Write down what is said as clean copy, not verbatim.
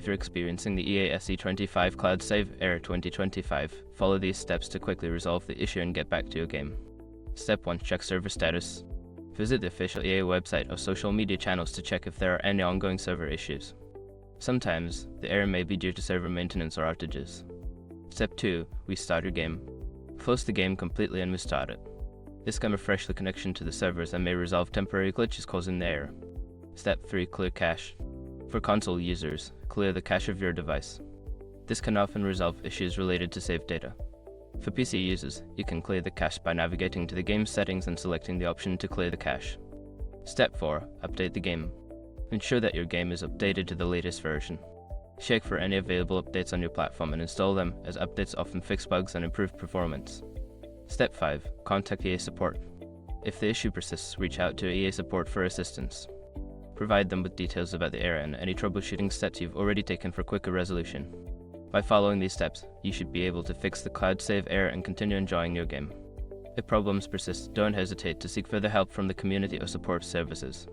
After experiencing the EA SE25 Cloud Save Error 2025, follow these steps to quickly resolve the issue and get back to your game. Step 1. Check server status. Visit the official EA website or social media channels to check if there are any ongoing server issues. Sometimes, the error may be due to server maintenance or outages. Step 2. Restart your game. Close the game completely and restart it. This can refresh the connection to the servers and may resolve temporary glitches causing the error. Step 3. Clear cache. For console users, clear the cache of your device. This can often resolve issues related to saved data. For PC users, you can clear the cache by navigating to the game's settings and selecting the option to clear the cache. Step 4. Update the game. Ensure that your game is updated to the latest version. Check for any available updates on your platform and install them, as updates often fix bugs and improve performance. Step 5. Contact EA support. If the issue persists, reach out to EA support for assistance. Provide them with details about the error and any troubleshooting steps you've already taken for quicker resolution. By following these steps, you should be able to fix the cloud save error and continue enjoying your game. If problems persist, don't hesitate to seek further help from the community or support services.